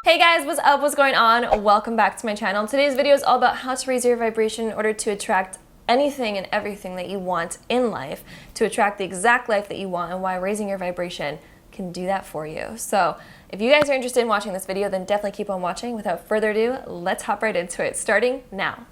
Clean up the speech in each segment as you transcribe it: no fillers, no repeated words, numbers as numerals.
Hey guys, what's up? What's going on? Welcome back to my channel. Today's video is all about how to raise your vibration in order to attract anything and everything that you want in life, to attract the exact life that you want, and why raising your vibration can do that for you. So if you guys are interested in watching this video, then definitely keep on watching. Without further ado, let's hop right into it, starting now.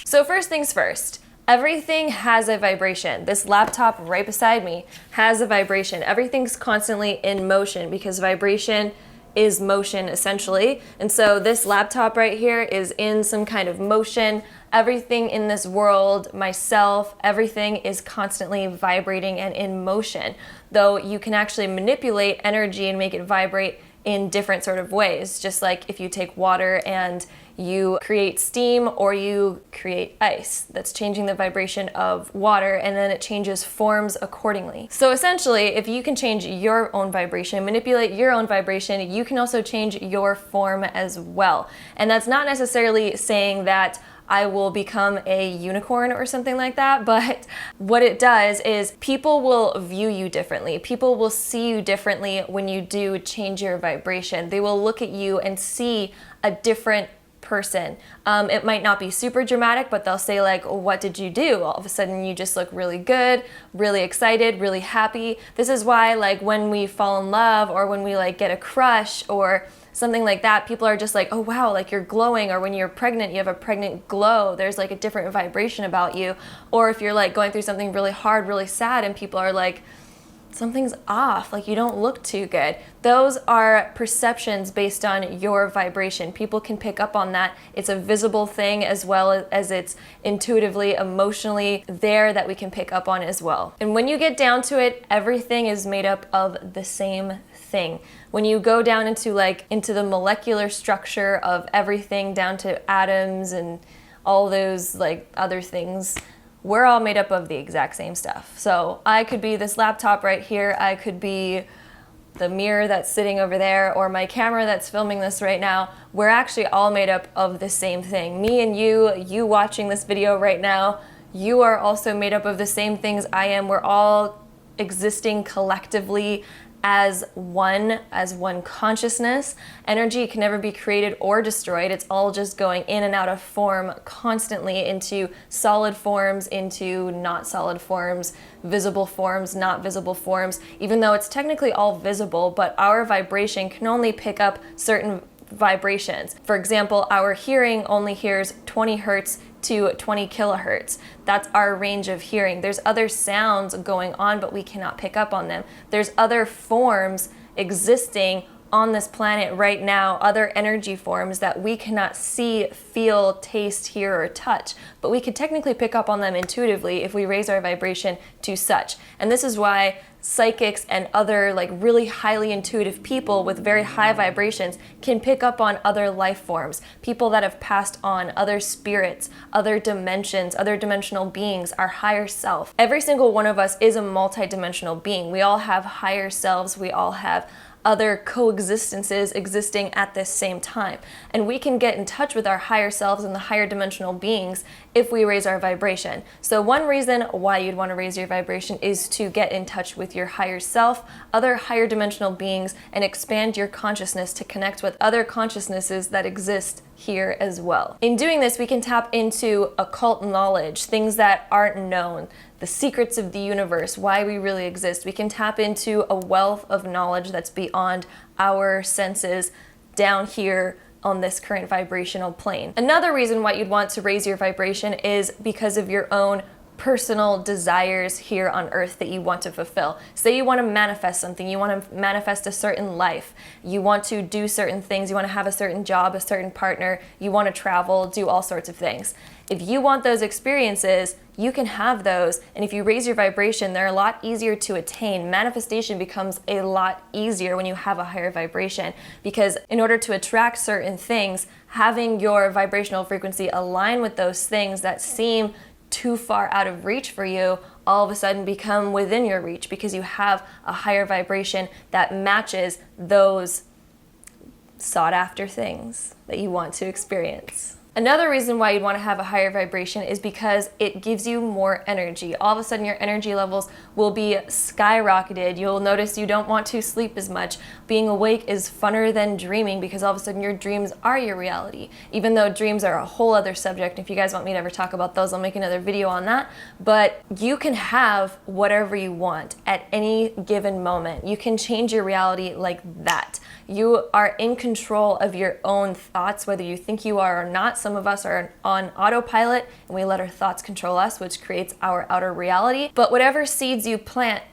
So first things first, everything has a vibration. This laptop right beside me has a vibration. Everything's constantly in motion because vibration is motion essentially. And so this laptop right here is in some kind of motion. Everything in this world, myself, everything is constantly vibrating and in motion. Though you can actually manipulate energy and make it vibrate in different sort of ways. Just like if you take water and you create steam or you create ice, that's changing the vibration of water, and then it changes forms accordingly. So essentially, if you can change your own vibration, manipulate your own vibration, you can also change your form as well. And that's not necessarily saying that I will become a unicorn or something like that, but what it does is people will view you differently. People will see you differently when you do change your vibration. They will look at you and see a different person. It might not be super dramatic, but they'll say like, what did you do? All of a sudden you just look really good, really excited, really happy. This is why like when we fall in love or when we like get a crush or something like that, people are just like, oh wow, like you're glowing. Or when you're pregnant, you have a pregnant glow. There's like a different vibration about you. Or if you're like going through something really hard, really sad, and people are like, something's off, like you don't look too good. Those are perceptions based on your vibration. People can pick up on that. It's a visible thing as well as it's intuitively, emotionally there that we can pick up on as well. And when you get down to it, everything is made up of the same thing. When you go down into the molecular structure of everything down to atoms and all those like other things, we're all made up of the exact same stuff. So I could be this laptop right here, I could be the mirror that's sitting over there, or my camera that's filming this right now. We're actually all made up of the same thing. Me and you watching this video right now, you are also made up of the same things I am. We're all existing collectively as one consciousness. Energy can never be created or destroyed. It's all just going in and out of form constantly, into solid forms, into not solid forms, visible forms, not visible forms, even though it's technically all visible, but our vibration can only pick up certain vibrations. For example, our hearing only hears 20 hertz to 20 kilohertz. That's our range of hearing. There's other sounds going on, but we cannot pick up on them. There's other forms existing on this planet right now, other energy forms that we cannot see, feel, taste, hear, or touch, but we could technically pick up on them intuitively if we raise our vibration to such. And this is why psychics and other like really highly intuitive people with very high vibrations can pick up on other life forms, people that have passed on, other spirits, other dimensions, other dimensional beings, our higher self. Every single one of us is a multi-dimensional being. We all have higher selves, we all have other coexistences existing at this same time. And we can get in touch with our higher selves and the higher dimensional beings if we raise our vibration. So one reason why you'd want to raise your vibration is to get in touch with your higher self, other higher dimensional beings, and expand your consciousness to connect with other consciousnesses that exist here as well. In doing this, we can tap into occult knowledge, things that aren't known, the secrets of the universe, why we really exist. We can tap into a wealth of knowledge that's beyond our senses down here on this current vibrational plane. Another reason why you'd want to raise your vibration is because of your own personal desires here on earth that you want to fulfill. Say you want to manifest something, you want to manifest a certain life, you want to do certain things, you want to have a certain job, a certain partner, you want to travel, do all sorts of things. If you want those experiences, you can have those, and if you raise your vibration, they're a lot easier to attain. Manifestation becomes a lot easier when you have a higher vibration, because in order to attract certain things, having your vibrational frequency align with those things that seem too far out of reach for you all of a sudden become within your reach, because you have a higher vibration that matches those sought after things that you want to experience. Another reason why you'd want to have a higher vibration is because it gives you more energy. All of a sudden your energy levels will be skyrocketed. You'll notice you don't want to sleep as much. Being awake is funner than dreaming because all of a sudden your dreams are your reality. Even though dreams are a whole other subject. If you guys want me to ever talk about those, I'll make another video on that. But you can have whatever you want at any given moment. You can change your reality like that. You are in control of your own thoughts, whether you think you are or not. Some of us are on autopilot and we let our thoughts control us, which creates our outer reality. But whatever seeds you plant,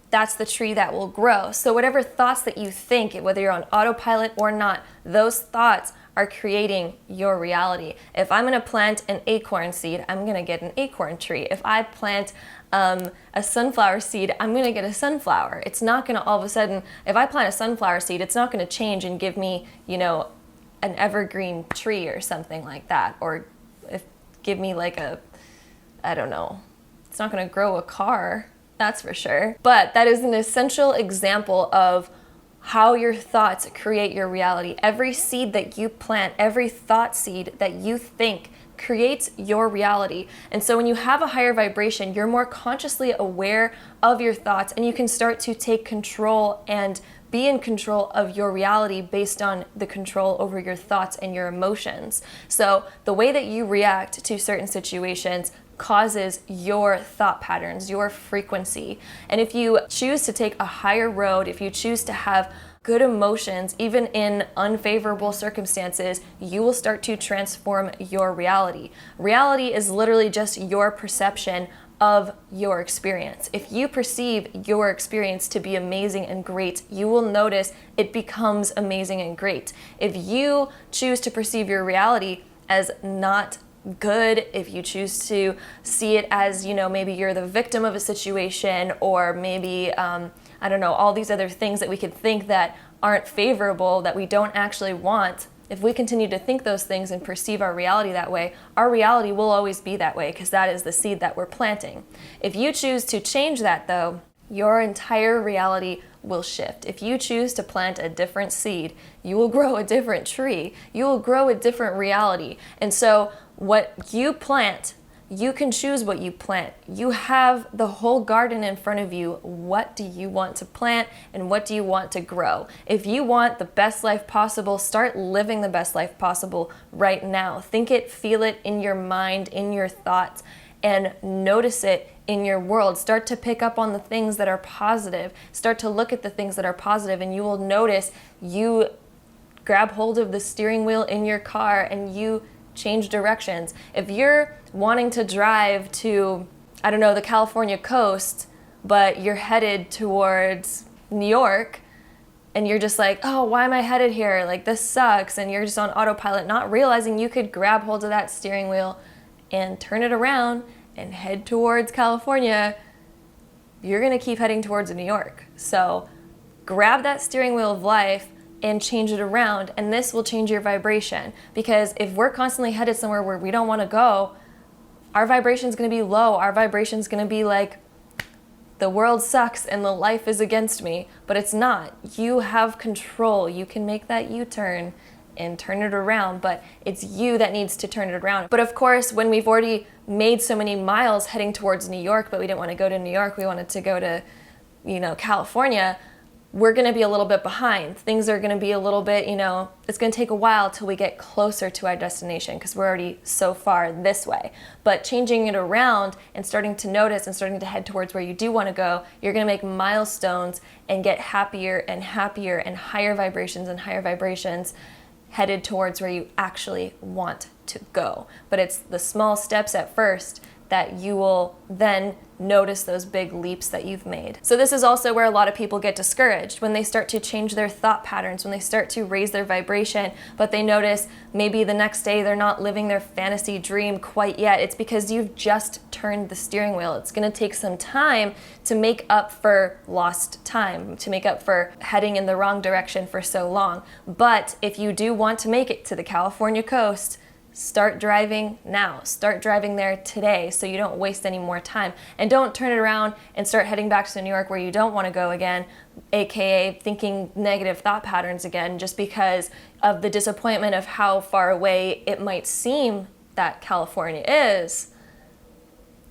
that's the tree that will grow. So whatever thoughts that you think, whether you're on autopilot or not, those thoughts are creating your reality. If I'm gonna plant an acorn seed, I'm gonna get an acorn tree. If I plant a sunflower seed, I'm gonna get a sunflower. It's not gonna all of a sudden, if I plant a sunflower seed, it's not gonna change and give me, you know, an evergreen tree or something like that, or give me like a, I don't know, it's not gonna grow a car, that's for sure. But that is an essential example of how your thoughts create your reality. Every seed that you plant, every thought seed that you think creates your reality. And so when you have a higher vibration, you're more consciously aware of your thoughts and you can start to take control and be in control of your reality based on the control over your thoughts and your emotions. So the way that you react to certain situations causes your thought patterns, your frequency. And if you choose to take a higher road, if you choose to have good emotions, even in unfavorable circumstances, you will start to transform your reality. Reality is literally just your perception of your experience. If you perceive your experience to be amazing and great, you will notice it becomes amazing and great. If you choose to perceive your reality as not good, if you choose to see it as, you know, maybe you're the victim of a situation, or maybe, I don't know, all these other things that we could think that aren't favorable, that we don't actually want, if we continue to think those things and perceive our reality that way, our reality will always be that way because that is the seed that we're planting. If you choose to change that though, your entire reality will shift. If you choose to plant a different seed, you will grow a different tree. You will grow a different reality. And so what you plant, you can choose what you plant. You have the whole garden in front of you. What do you want to plant and what do you want to grow? If you want the best life possible, start living the best life possible right now. Think it, feel it in your mind, in your thoughts, and notice it in your world. Start to pick up on the things that are positive. Start to look at the things that are positive, and you will notice you grab hold of the steering wheel in your car and you change directions. If you're wanting to drive to, I don't know, the California coast, but you're headed towards New York, and you're just like, oh, why am I headed here? Like, this sucks. And you're just on autopilot, not realizing you could grab hold of that steering wheel and turn it around and head towards California. You're gonna keep heading towards New York. So grab that steering wheel of life and change it around, and this will change your vibration. Because if we're constantly headed somewhere where we don't want to go, our vibration is going to be low. Our vibration is going to be like, the world sucks and the life is against me. But it's not. You have control. You can make that U-turn and turn it around, but it's you that needs to turn it around. But of course, when we've already made so many miles heading towards New York, but we didn't want to go to New York, we wanted to go to, you know, California, we're going to be a little bit behind. Things are going to be a little bit, you know, it's going to take a while till we get closer to our destination because we're already so far this way. But changing it around and starting to notice and starting to head towards where you do want to go, you're going to make milestones and get happier and happier and higher vibrations headed towards where you actually want to go. But it's the small steps at first that you will then notice those big leaps that you've made. So this is also where a lot of people get discouraged, when they start to change their thought patterns, when they start to raise their vibration, but they notice maybe the next day they're not living their fantasy dream quite yet. It's because you've just turned the steering wheel. It's gonna take some time to make up for lost time, to make up for heading in the wrong direction for so long. But if you do want to make it to the California coast, Start driving now. Start driving there today so you don't waste any more time. And don't turn it around and start heading back to New York where you don't want to go again, aka thinking negative thought patterns again, just because of the disappointment of how far away it might seem that California is.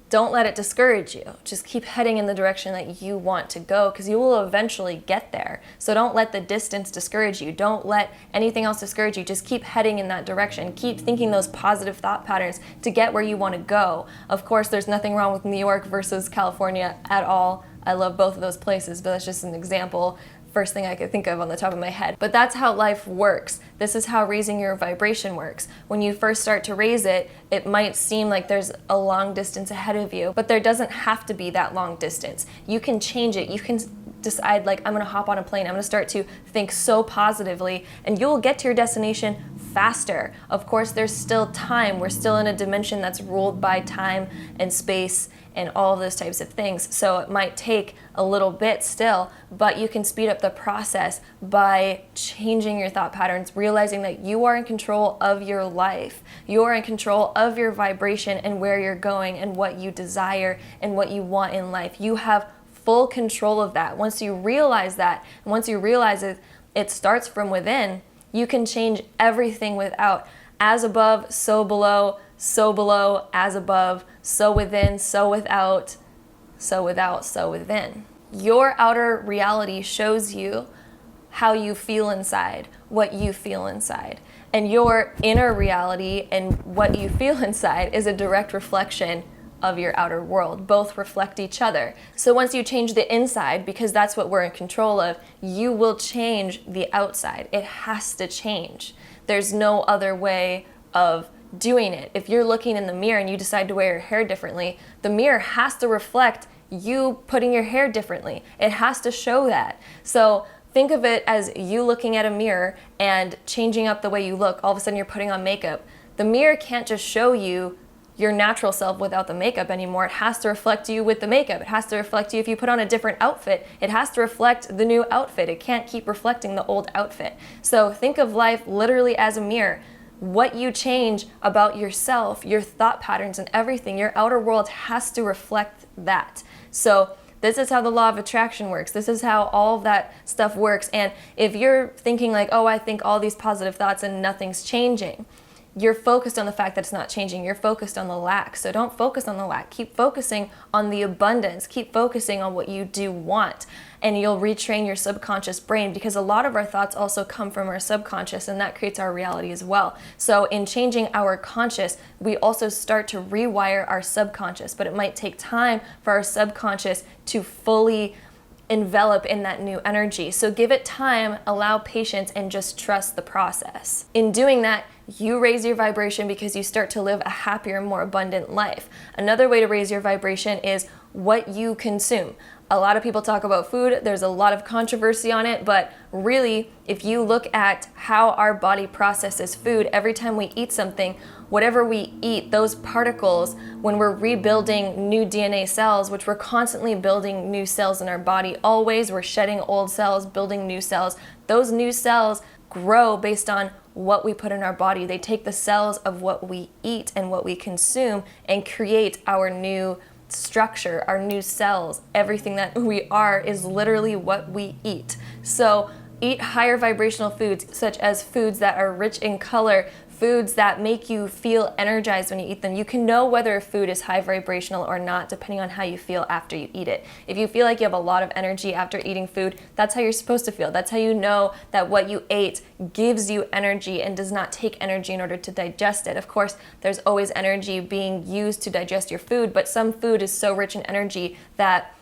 Don't let it discourage you. Just keep heading in the direction that you want to go, because you will eventually get there. So don't let the distance discourage you. Don't let anything else discourage you. Just keep heading in that direction. Keep thinking those positive thought patterns to get where you want to go. Of course, there's nothing wrong with New York versus California at all. I love both of those places, but that's just an example. First thing I could think of on the top of my head. But that's how life works. This is how raising your vibration works. When you first start to raise it, it might seem like there's a long distance ahead of you, but there doesn't have to be that long distance. You can change it. You can decide, like, I'm gonna hop on a plane. I'm gonna start to think so positively, and you'll get to your destination faster. Of course, there's still time. We're still in a dimension that's ruled by time and space and all of those types of things. So it might take a little bit still, but you can speed up the process by changing your thought patterns, realizing that you are in control of your life. You are in control of your vibration and where you're going and what you desire and what you want in life. You have full control of that. Once you realize that, and once you realize it starts from within, you can change everything without. As above, so below, as above, so within, so without, so within. Your outer reality shows you how you feel inside, what you feel inside. And your inner reality and what you feel inside is a direct reflection of your outer world. Both reflect each other. So once you change the inside, because that's what we're in control of, you will change the outside. It has to change. There's no other way of doing it. If you're looking in the mirror and you decide to wear your hair differently, the mirror has to reflect you putting your hair differently. It has to show that. So think of it as you looking at a mirror and changing up the way you look. All of a sudden you're putting on makeup. The mirror can't just show you your natural self without the makeup anymore. It has to reflect you with the makeup. It has to reflect you if you put on a different outfit. It has to reflect the new outfit. It can't keep reflecting the old outfit. So think of life literally as a mirror. What you change about yourself, your thought patterns and everything, your outer world has to reflect that. So this is how the law of attraction works. This is how all of that stuff works. And if you're thinking like, oh, I think all these positive thoughts and nothing's changing, you're focused on the fact that it's not changing. You're focused on the lack. So don't focus on the lack. Keep focusing on the abundance. Keep focusing on what you do want. And you'll retrain your subconscious brain, because a lot of our thoughts also come from our subconscious, and that creates our reality as well. So in changing our conscious, we also start to rewire our subconscious, but it might take time for our subconscious to fully envelop in that new energy. So give it time, allow patience, and just trust the process. In doing that, you raise your vibration because you start to live a happier, more abundant life. Another way to raise your vibration is what you consume. A lot of people talk about food. There's a lot of controversy on it, but really, if you look at how our body processes food, every time we eat something, whatever we eat, those particles, when we're rebuilding new DNA cells, which we're constantly building new cells in our body, always we're shedding old cells, building new cells. Those new cells grow based on what we put in our body. They take the cells of what we eat and what we consume and create our new structure, our new cells. Everything that we are is literally what we eat. So eat higher vibrational foods, such as foods that are rich in color, foods that make you feel energized when you eat them. You can know whether a food is high vibrational or not depending on how you feel after you eat it. If you feel like you have a lot of energy after eating food, that's how you're supposed to feel. That's how you know that what you ate gives you energy and does not take energy in order to digest it. Of course, there's always energy being used to digest your food, but some food is so rich in energy that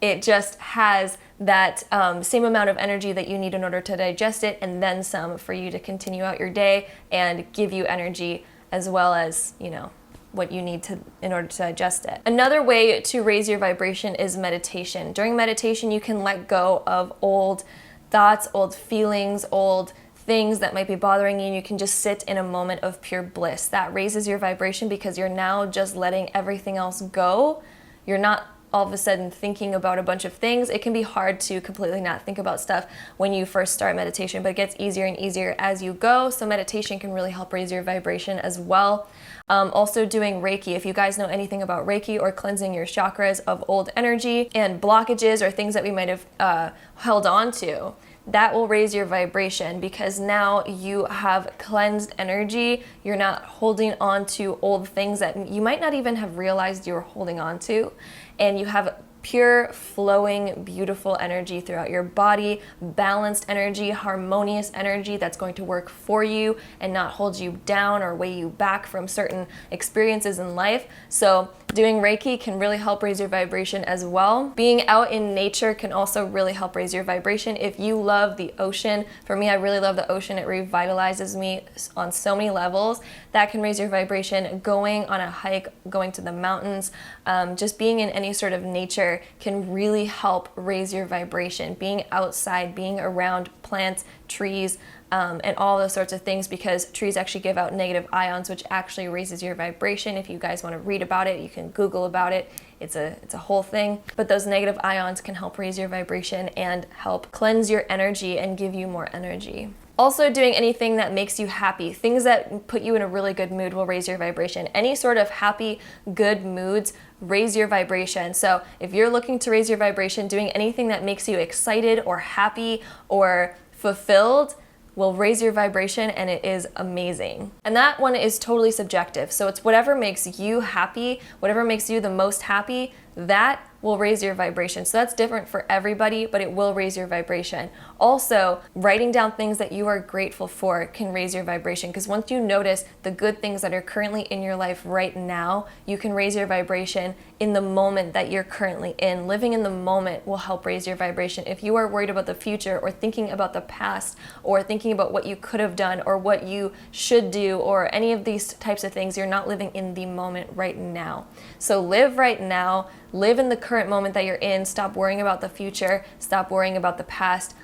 it just has that same amount of energy that you need in order to digest it, and then some for you to continue out your day and give you energy as well as, you know, what you need to in order to digest it. Another way to raise your vibration is meditation. During meditation, you can let go of old thoughts, old feelings, old things that might be bothering you, and you can just sit in a moment of pure bliss. That raises your vibration because you're now just letting everything else go. You're not all of a sudden thinking about a bunch of things. It can be hard to completely not think about stuff when you first start meditation, but it gets easier and easier as you go. So meditation can really help raise your vibration as well. Also doing Reiki. If you guys know anything about Reiki or cleansing your chakras of old energy and blockages or things that we might have held on to, that will raise your vibration, because now you have cleansed energy. You're not holding on to old things that you might not even have realized you were holding on to, and you have pure, flowing, beautiful energy throughout your body, balanced energy, harmonious energy that's going to work for you and not hold you down or weigh you back from certain experiences in life. So doing Reiki can really help raise your vibration as well. Being out in nature can also really help raise your vibration. If you love the ocean, for me, I really love the ocean. It revitalizes me on so many levels. That can raise your vibration. Going on a hike, going to the mountains, just being in any sort of nature can really help raise your vibration. Being outside, being around plants, trees, and all those sorts of things, because trees actually give out negative ions, which actually raises your vibration. If you guys want to read about it, you can Google about it. It's a whole thing. But those negative ions can help raise your vibration and help cleanse your energy and give you more energy. Also, doing anything that makes you happy. Things that put you in a really good mood will raise your vibration. Any sort of happy, good moods raise your vibration. So if you're looking to raise your vibration, doing anything that makes you excited or happy or fulfilled will raise your vibration, and it is amazing. And that one is totally subjective. So it's whatever makes you happy, whatever makes you the most happy, that will raise your vibration. So that's different for everybody, but it will raise your vibration. Also, writing down things that you are grateful for can raise your vibration, because once you notice the good things that are currently in your life right now, you can raise your vibration in the moment that you're currently in. Living in the moment will help raise your vibration. If you are worried about the future or thinking about the past or thinking about what you could have done or what you should do or any of these types of things, you're not living in the moment right now. So live right now. Live in the current moment that you're in. Stop worrying about the future. Stop worrying about the past.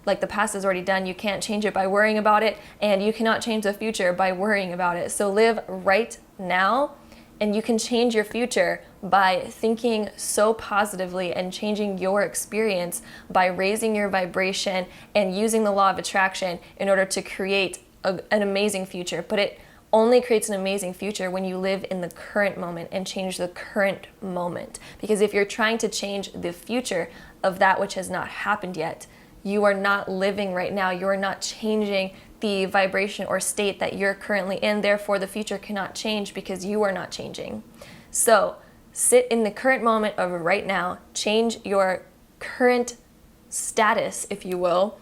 Like the past is already done. You can't change it by worrying about it, and you cannot change the future by worrying about it. So live right now, and you can change your future by thinking so positively and changing your experience by raising your vibration and using the law of attraction in order to create an amazing future. But it only creates an amazing future when you live in the current moment and change the current moment. Because if you're trying to change the future of that which has not happened yet, you are not living right now. You are not changing the vibration or state that you're currently in. Therefore, the future cannot change because you are not changing. So sit in the current moment of right now, change your current status, if you will,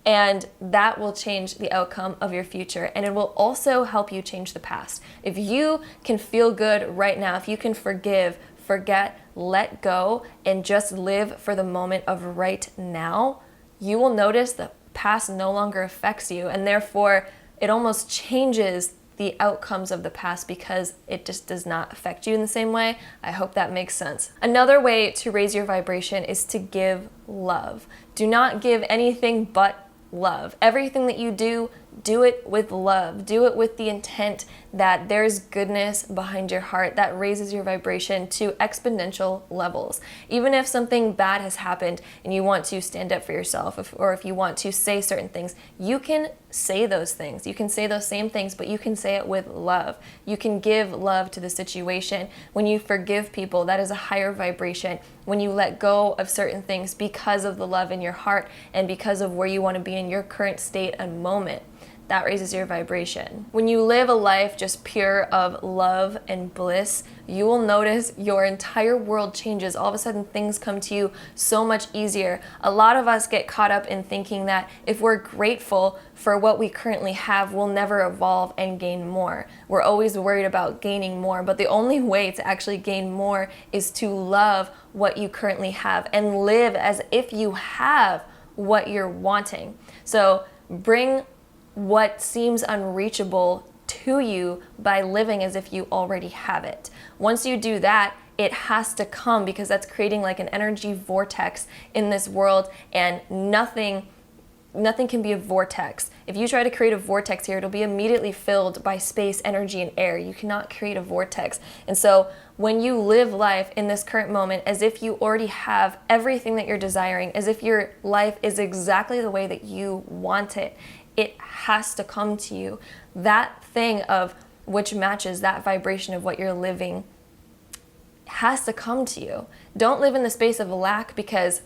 and that will change the outcome of your future. And it will also help you change the past. If you can feel good right now, if you can forgive, forget, let go, and just live for the moment of right now, you will notice the past no longer affects you, and therefore it almost changes the outcomes of the past because it just does not affect you in the same way. I hope that makes sense. Another way to raise your vibration is to give love. Do not give anything but love. Everything that you do, do it with love. Do it with the intent that there's goodness behind your heart that raises your vibration to exponential levels. Even if something bad has happened and you want to stand up for yourself, or if you want to say certain things, you can say those things. You can say those same things, but you can say it with love. You can give love to the situation. When you forgive people, that is a higher vibration. When you let go of certain things because of the love in your heart and because of where you want to be in your current state and moment, that raises your vibration. When you live a life just pure of love and bliss, you will notice your entire world changes. All of a sudden, things come to you so much easier. A lot of us get caught up in thinking that if we're grateful for what we currently have, we'll never evolve and gain more. We're always worried about gaining more, but the only way to actually gain more is to love what you currently have and live as if you have what you're wanting. So bring what seems unreachable to you by living as if you already have it. Once you do that, it has to come, because that's creating like an energy vortex in this world, and nothing Nothing can be a vortex. If you try to create a vortex here, it'll be immediately filled by space, energy, and air. You cannot create a vortex. And so when you live life in this current moment as if you already have everything that you're desiring, as if your life is exactly the way that you want it, it has to come to you. That thing of which matches that vibration of what you're living has to come to you. Don't live in the space of lack, because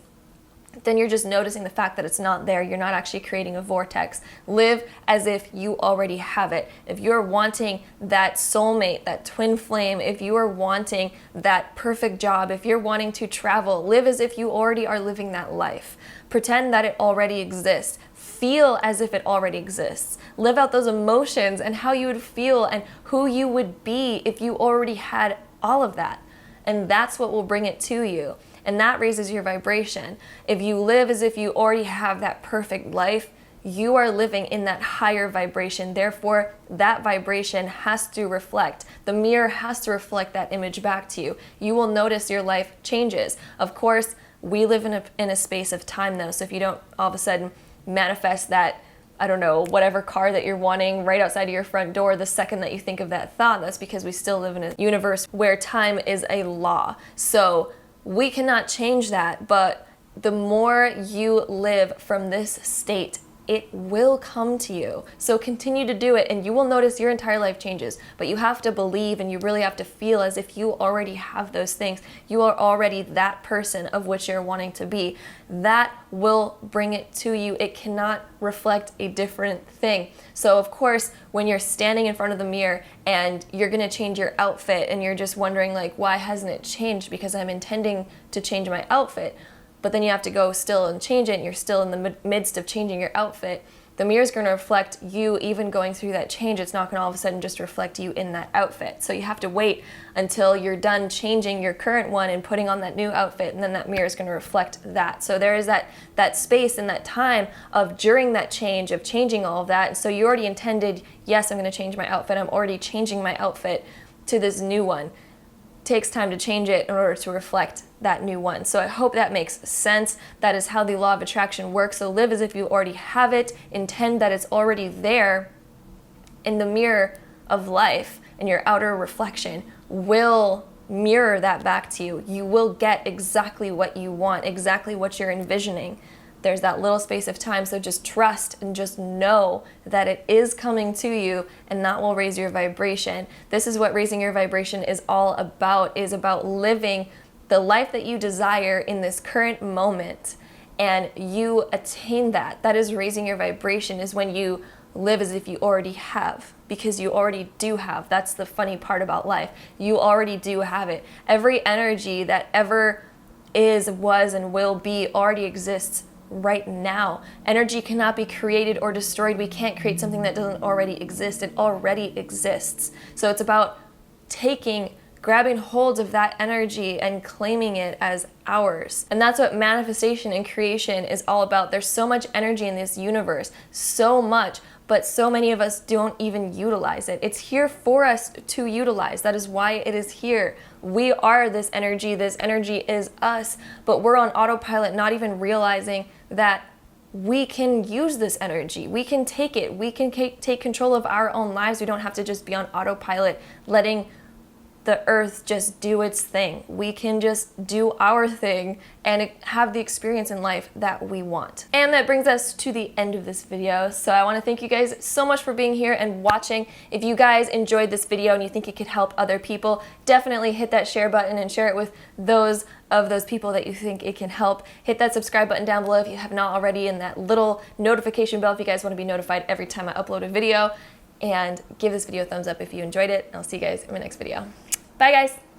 then you're just noticing the fact that it's not there. You're not actually creating a vortex. Live as if you already have it. If you're wanting that soulmate, that twin flame, if you are wanting that perfect job, if you're wanting to travel, live as if you already are living that life. Pretend that it already exists. Feel as if it already exists. Live out those emotions and how you would feel and who you would be if you already had all of that. And that's what will bring it to you. And that raises your vibration. If you live as if you already have that perfect life, you are living in that higher vibration. Therefore, that vibration has to reflect. The mirror has to reflect that image back to you. You will notice your life changes. Of course, we live in a space of time though. So if you don't all of a sudden manifest that, I don't know, whatever car that you're wanting right outside of your front door the second that you think of that thought, that's because we still live in a universe where time is a law. So we cannot change that, but the more you live from this state, it will come to you. So continue to do it and you will notice your entire life changes. But you have to believe and you really have to feel as if you already have those things. You are already that person of which you're wanting to be. That will bring it to you. It cannot reflect a different thing. So of course, when you're standing in front of the mirror and you're gonna change your outfit and you're just wondering like, why hasn't it changed? Because I'm intending to change my outfit. But then you have to go still and change it and you're still in the midst of changing your outfit. The mirror is going to reflect you even going through that change. It's not going to all of a sudden just reflect you in that outfit. So you have to wait until you're done changing your current one and putting on that new outfit, and then that mirror is going to reflect that. So there is that space and that time of during that change, of changing all of that. And so you already intended, yes, I'm going to change my outfit. I'm already changing my outfit to this new one. Takes time to change it in order to reflect that new one. So I hope that makes sense. That is how the law of attraction works. So live as if you already have it. Intend that it's already there, in the mirror of life, and your outer reflection will mirror that back to you. You will get exactly what you want, exactly what you're envisioning. There's that little space of time, so just trust and just know that it is coming to you, and that will raise your vibration. This is what raising your vibration is all about, is about living the life that you desire in this current moment, and you attain that. That is raising your vibration, is when you live as if you already have, because you already do have. That's the funny part about life. You already do have it. Every energy that ever is, was, and will be already exists right now. Energy cannot be created or destroyed. We can't create something that doesn't already exist. It already exists. So it's about grabbing hold of that energy and claiming it as ours. And that's what manifestation and creation is all about. There's so much energy in this universe, so much, but so many of us don't even utilize it. It's here for us to utilize. That is why it is here. We are this energy is us, but we're on autopilot, not even realizing that we can use this energy. We can take it. We can take control of our own lives. We don't have to just be on autopilot, letting the earth just do its thing. We can just do our thing and have the experience in life that we want. And that brings us to the end of this video. So I want to thank you guys so much for being here and watching. If you guys enjoyed this video and you think it could help other people, definitely hit that share button and share it with those people that you think it can help. Hit that subscribe button down below if you have not already, and that little notification bell if you guys want to be notified every time I upload a video. And give this video a thumbs up if you enjoyed it. I'll see you guys in my next video. Bye guys.